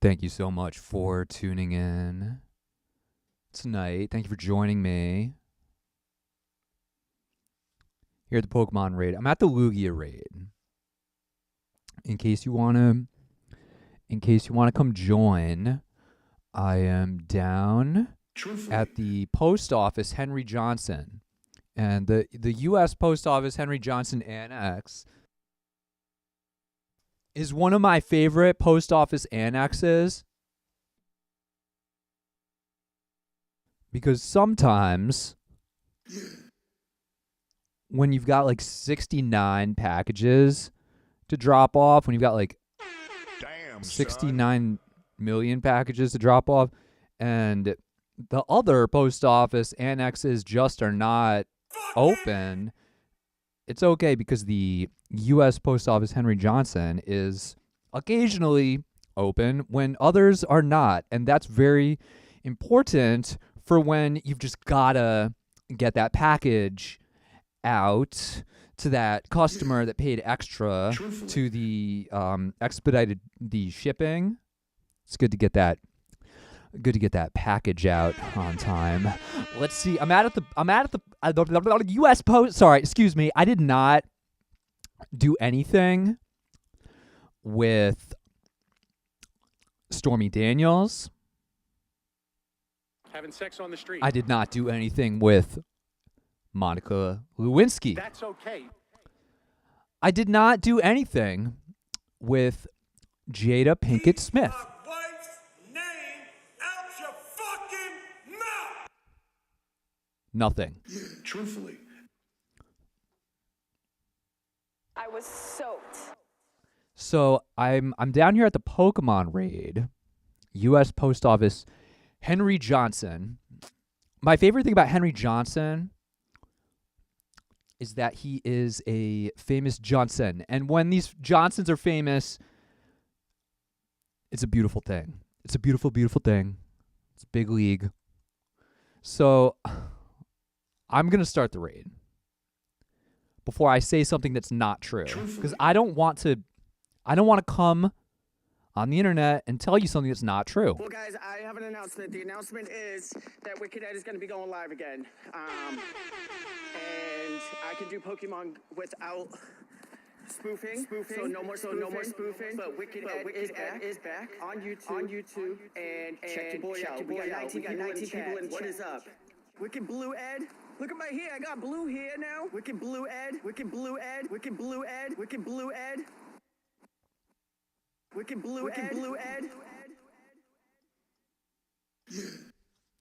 Thank you so much for tuning in tonight. Thank you for joining me here at the Pokemon raid. I'm at the Lugia raid. In case you wanna come join, I am down at the post office Henry Johnson. And the US Post Office Henry Johnson Annex is one of my favorite post office annexes, because sometimes when you've got like 69 packages to drop off, when you've got like 69 million packages to drop off, and the other post office annexes just are not open, it's okay because the U.S. Post Office Henry Johnson is occasionally open when others are not. And that's very important for when you've just gotta get that package out to that customer that paid extra to the expedited the shipping. It's good to get that package out on time. Let's see. I'm at the U.S. Post. Sorry, excuse me. I did not do anything with Stormy Daniels. Having sex on the street. I did not do anything with Monica Lewinsky. That's okay. I did not do anything with Jada Pinkett Smith. Nothing. Truthfully. I was soaked. So I'm down here at the Pokemon raid, U.S. Post Office, Henry Johnson. My favorite thing about Henry Johnson is that he is a famous Johnson. And when these Johnsons are famous, it's a beautiful thing. It's a beautiful, beautiful thing. It's big league. So I'm going to start the raid before I say something that's not true, because I don't want to come on the internet and tell you something that's not true. Well, guys, I have an announcement. The announcement is that Wicked Ed is going to be going live again. And I can do Pokemon without spoofing. So no more spoofing. But Wicked Ed is back on YouTube. And check your boy out. We got 19 people in. What is up? Wicked Blue Ed. Look at my hair. I got blue hair now. Wicked Blue Ed. Wicked Blue Ed. Wicked Blue Ed. Wicked Blue Ed. Wicked Blue Ed. Blue Ed.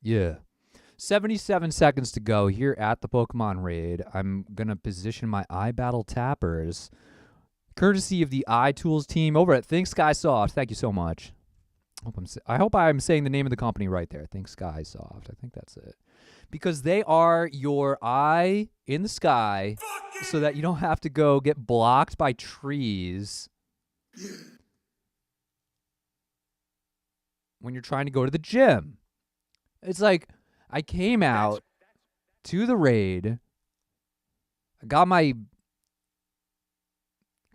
Yeah. 77 seconds to go here at the Pokemon raid. I'm going to position my iBattle tappers courtesy of the iTools team over at Think Sky Soft. Thank you so much. I hope I'm saying the name of the company right there. Think Sky Soft. I think that's it. Because they are your eye in the sky so that you don't have to go get blocked by trees when you're trying to go to the gym. It's like I came out to the raid. I got my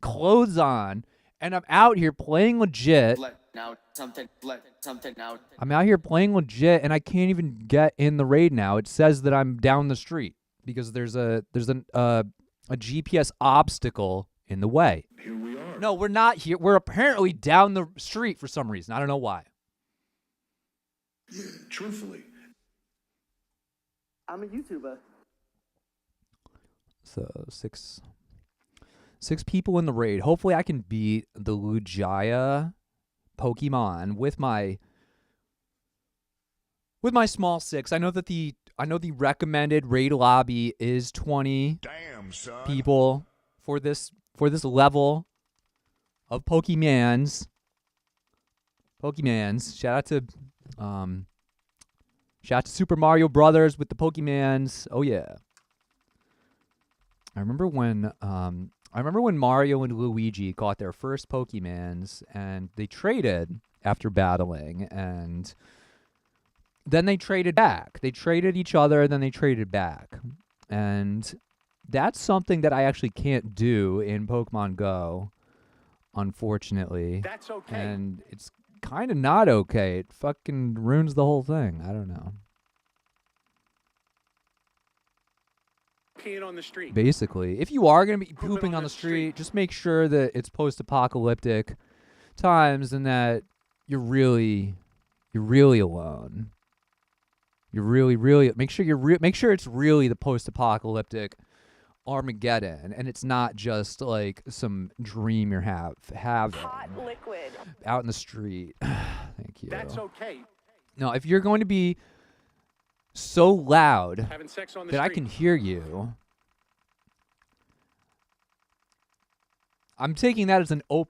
clothes on, and I'm out here playing legit. I'm out here playing legit, and I can't even get in the raid now. It says that I'm down the street because there's a GPS obstacle in the way. Here we are. No, we're not here. We're apparently down the street for some reason. I don't know why. Truthfully. I'm a YouTuber. So six people in the raid. Hopefully I can beat the Lugia Pokemon with my small six. I know the recommended raid lobby is 20 people for this level of Pokemans. Shout out to Super Mario Brothers with the Pokemans. Oh yeah. I remember when Mario and Luigi caught their first Pokemans, and they traded after battling, and then they traded back. They traded each other, then they traded back. And that's something that I actually can't do in Pokemon Go, unfortunately. That's okay. And it's kind of not okay. It fucking ruins the whole thing. I don't know. Peeing on the street. Basically, if you are going to be pooping on the street, just make sure that it's post-apocalyptic times and that you're really alone. You're really make sure it's really the post-apocalyptic Armageddon, and it's not just like some dream you're having Hot liquid. out in the street. Thank you. That's okay. No, if you're going to be so loud Having sex on the that street. I can hear you, I'm taking that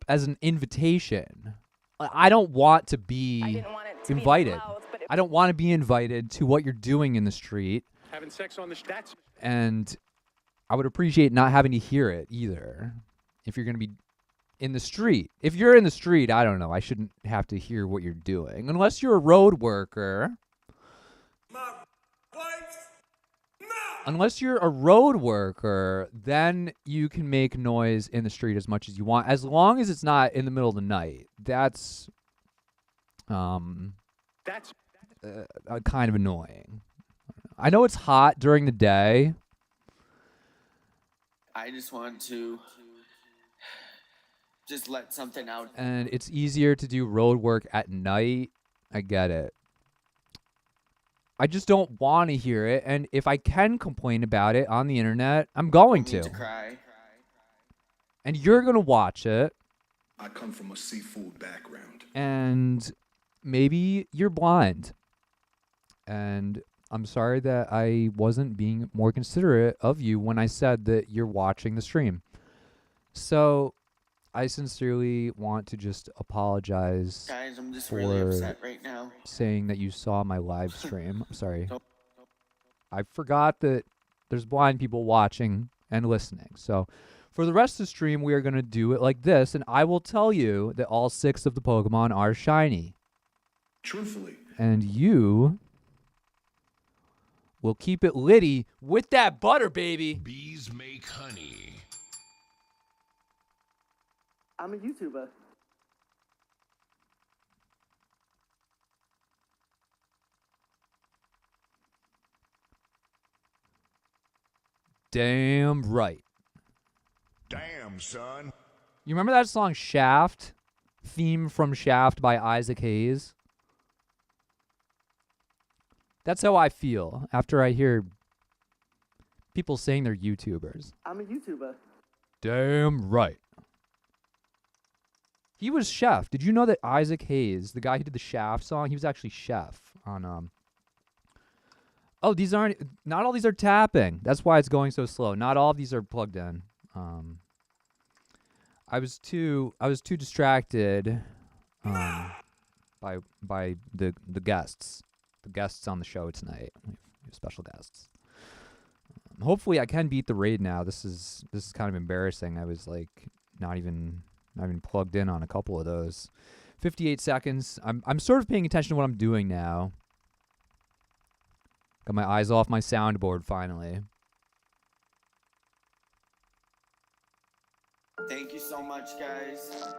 as an invitation. I don't want to I be didn't want it to invited. be loud, but I don't want to be invited to what you're doing in the street, Having sex on the street. That's and I would appreciate not having to hear it either. If you're going to be in the street. If you're in the street, I don't know. I shouldn't have to hear what you're doing. Unless you're a road worker. Unless you're a road worker, then you can make noise in the street as much as you want, as long as it's not in the middle of the night. That's kind of annoying. I know it's hot during the day. I just want to just let something out. And it's easier to do road work at night. I get it. I just don't want to hear it. And if I can complain about it on the internet, I'm going I need to. cry. And you're going to watch it. I come from a seafood background. And maybe you're blind. And I'm sorry that I wasn't being more considerate of you when I said that you're watching the stream. So I sincerely want to just apologize Guys, I'm just for really upset right now. saying that you saw my live stream. I'm sorry. I forgot that there's blind people watching and listening. So for the rest of the stream, we are going to do it like this, and I will tell you that all 6 of the Pokemon are shiny. Truthfully. And you will keep it litty with that butter, baby. Bees make honey. I'm a YouTuber. Damn right. Damn, son. You remember that song Shaft? Theme from Shaft by Isaac Hayes? That's how I feel after I hear people saying they're YouTubers. I'm a YouTuber. Damn right. He was Chef. Did you know that Isaac Hayes, the guy who did the Shaft song, he was actually Chef on Oh, these aren't, not all these are tapping. That's why it's going so slow. Not all of these are plugged in. I was too distracted by the guests. The guests on the show tonight. We have special guests. Hopefully I can beat the raid now. This is kind of embarrassing. I was like not even plugged in on a couple of those. 58 seconds. I'm sort of paying attention to what I'm doing now. Got my eyes off my soundboard finally. Thank you so much, guys.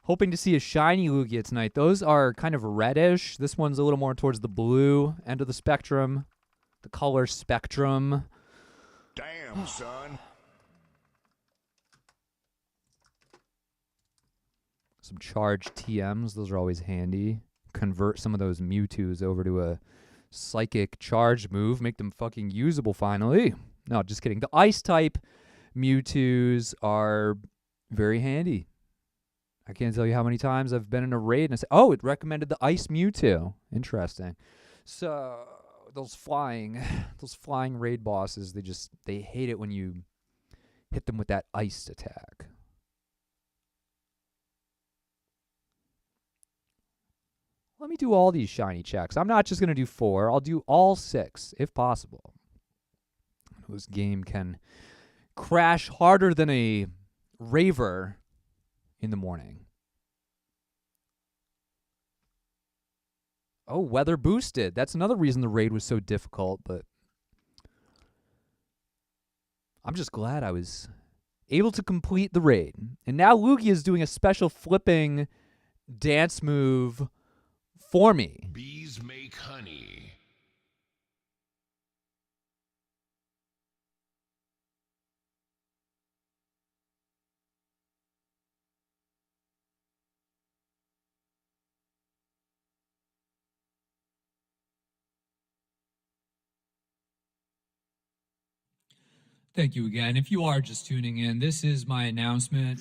Hoping to see a shiny Lugia tonight. Those are kind of reddish. This one's a little more towards the blue end of the spectrum. The color spectrum. Damn, son. Some charged TMs. Those are always handy. Convert some of those Mewtwo's over to a psychic charge move. Make them fucking usable finally. No, just kidding. The ice type Mewtwo's are very handy. I can't tell you how many times I've been in a raid and I say, oh, it recommended the ice Mewtwo. Interesting. So those flying raid bosses, they hate it when you hit them with that ice attack. Let me do all these shiny checks. I'm not just going to do 4. I'll do all 6 if possible. This game can crash harder than a raver in the morning. Oh, weather boosted. That's another reason the raid was so difficult, but I'm just glad I was able to complete the raid. And now Lugia is doing a special flipping dance move for me. Bees make honey. Thank you again. If you are just tuning in, this is my announcement.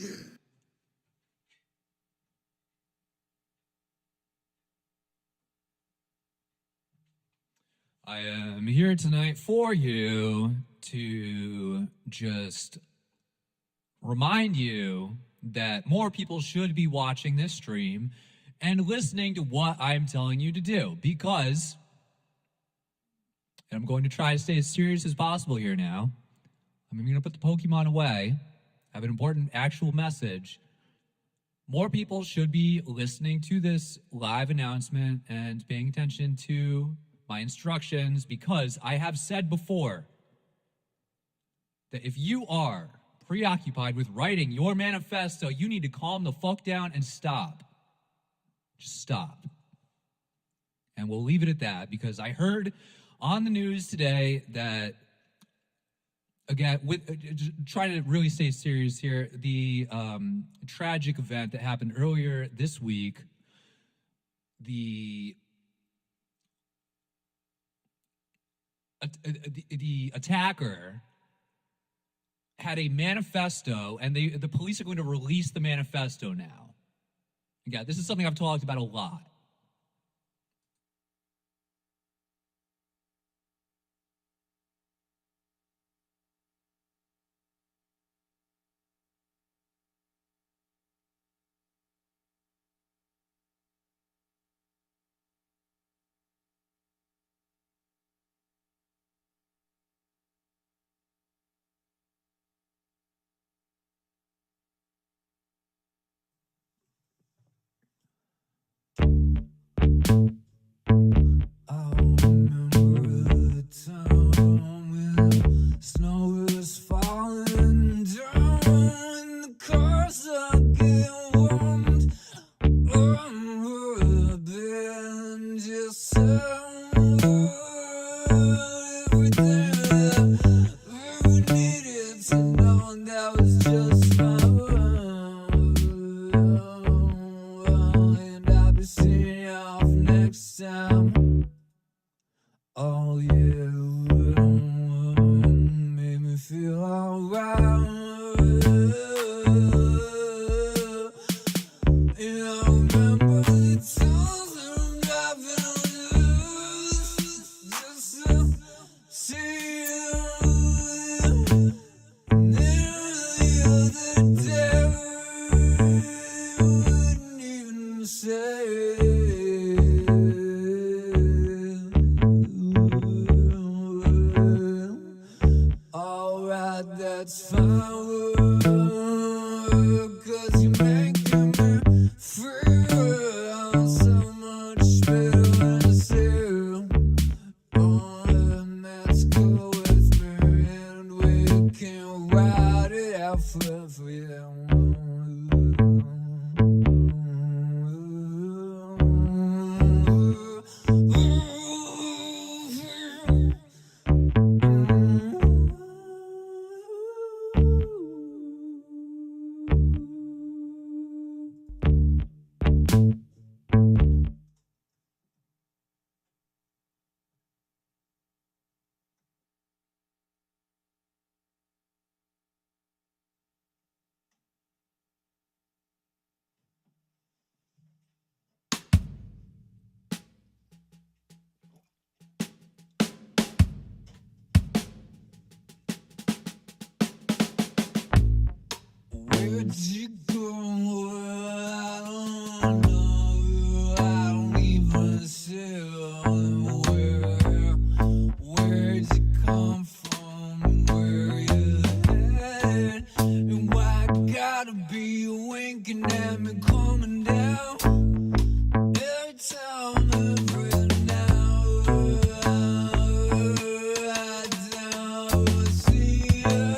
I am here tonight for you to just remind you that more people should be watching this stream and listening to what I'm telling you to do, because, and I'm going to try to stay as serious as possible here now, I'm going to put the Pokemon away. I have an important actual message. More people should be listening to this live announcement and paying attention to my instructions, because I have said before that if you are preoccupied with writing your manifesto, you need to calm the fuck down and stop. Just stop. And we'll leave it at that, because I heard on the news today that, again, with trying to really stay serious here, the tragic event that happened earlier this week, the attacker had a manifesto, and the police are going to release the manifesto now. Yeah, this is something I've talked about a lot. Where'd you go? I don't know. I don't even say where'd you come from? Where you headed? And why gotta be winking at me coming down? Every time, every now, I don't see you.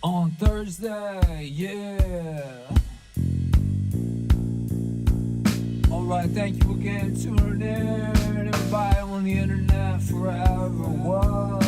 On Thursday, yeah. Alright, thank you again for tuning in. Everybody on the internet forever. Whoa.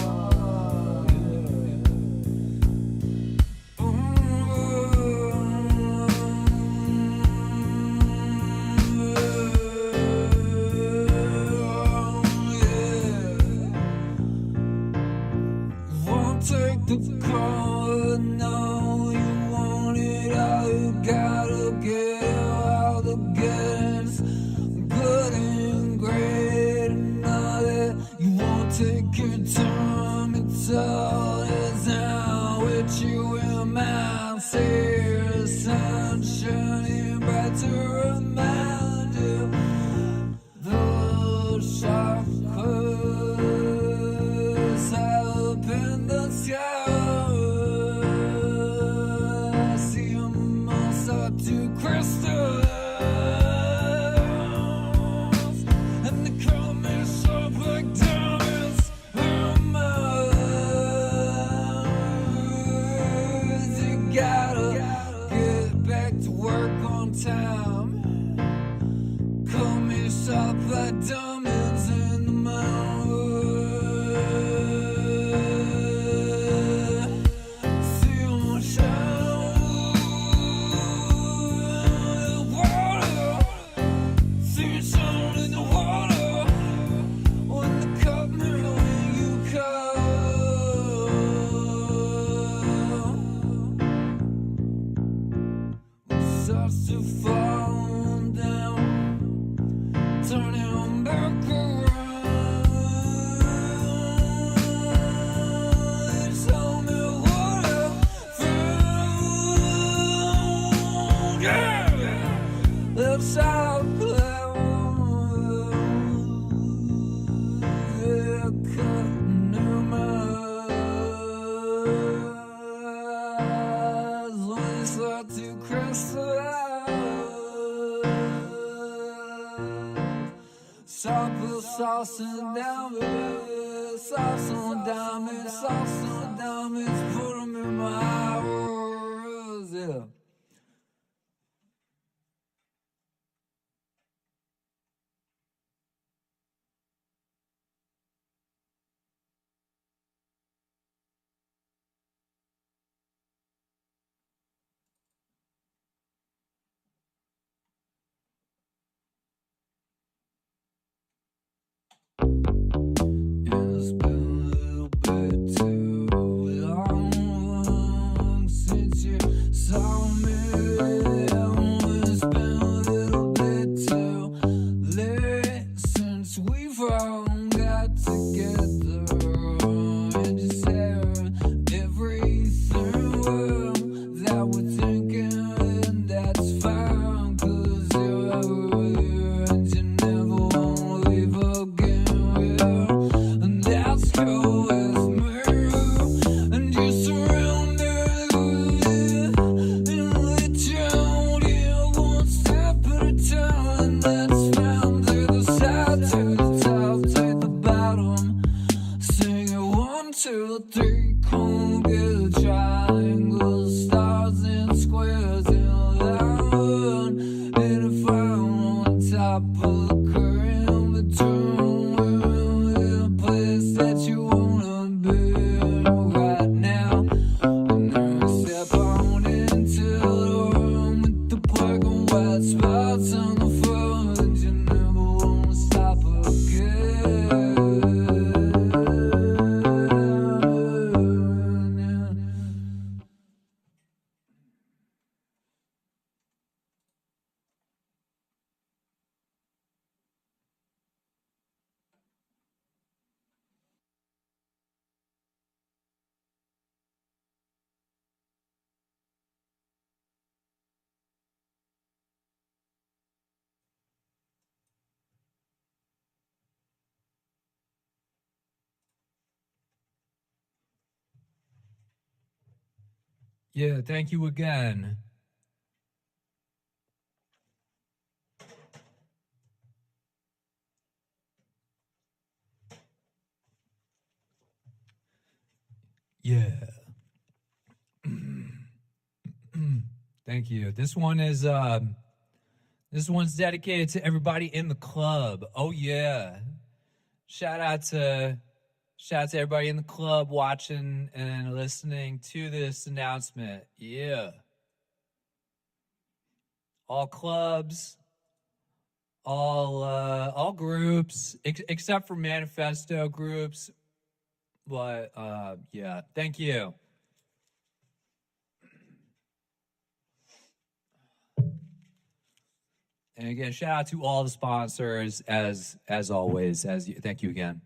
Take the call, no, you want it all, you gotta get all the goods, good and great, and all that. You won't take your time, it's all is out with you in mind. See the sun shining bright to remind you the sharp curves up in the sky. See them all start to crystallize, and they come in sharp like diamonds. You gotta get back to work on time. Come in sharp like diamonds in the mountain. See them shine in the water. See it shine in the water. When the cup mirror when you come, starts to fall down, turning back around. Tell me what I found. Yeah, that's how cloud. They're cutting their minds when they start to crystallize. Sharper sauce and diamonds, sauce on diamonds, sauce on diamonds, put them in my world, yeah. It's been a little bit too long since you saw me. It's been a little bit too late since we've all got together. And you said everything well that we're thinking, and that's fine, 'cause you're over here and you never wanna leave again. And that's cool with me, and you surrounded and let down, yeah, one step at a time. And that's found to the side, to the top, to the bottom. Sing it 1, 2, 3, come get a triangle, stars and squares in a line. And if I'm on top of the current between, we're in a place that you wanna be right now. And then we step on into the room with the black and white spots on the floor, and you never wanna stop again. Yeah, thank you again. Yeah. Thank you. This one's dedicated to everybody in the club. Oh yeah. Shout out to everybody in the club watching and listening to this announcement. Yeah. All clubs, all groups, except for manifesto groups. But yeah, thank you. And again, shout out to all the sponsors as always. Thank you again.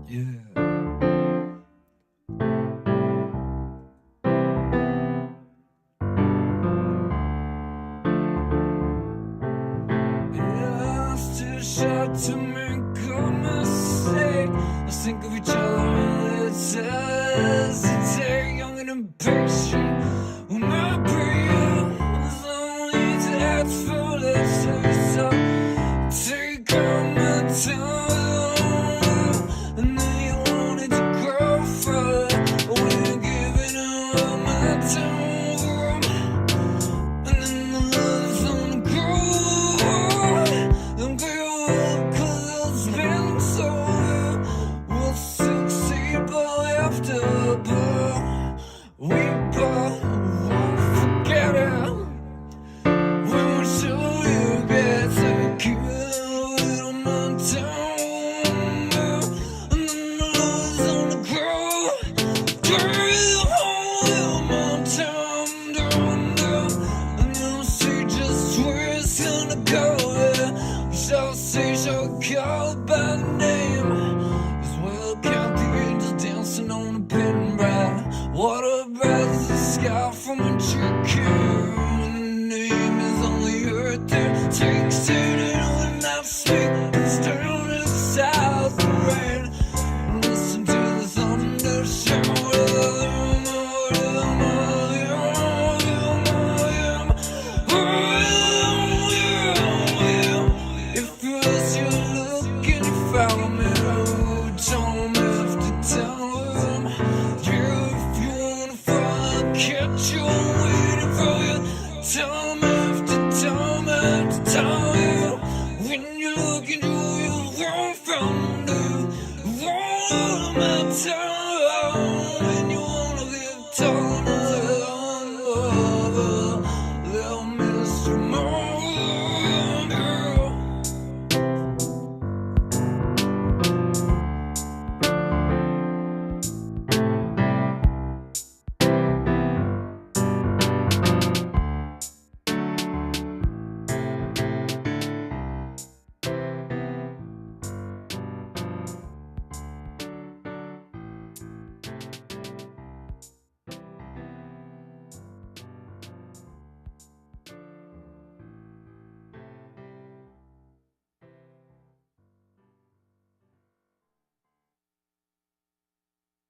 Yeah. Shot to make a mistake. Let's think of each other and let's hesitate. Young and impatient, we might be there's no need to ask for let's say so. Take on my time, and then you wanted to go further. We're giving all my time, and then the love's on the go. We both won't forget it. We'll show you get to keep a little more time. And then the love's on the grow. Girl, a little more time. And you'll see just where it's gonna go. We shall see, shall call by name. As well count the angels dancing on a pin bright. What about the sky from which you came? And the name is on the earth that takes it in when I speak. It's down in the south, the rain. Listen to the thunder shower. If first you look and you follow me, don't have to tell them. Catch you waiting for you. Time after time after time. When you look into your wrong from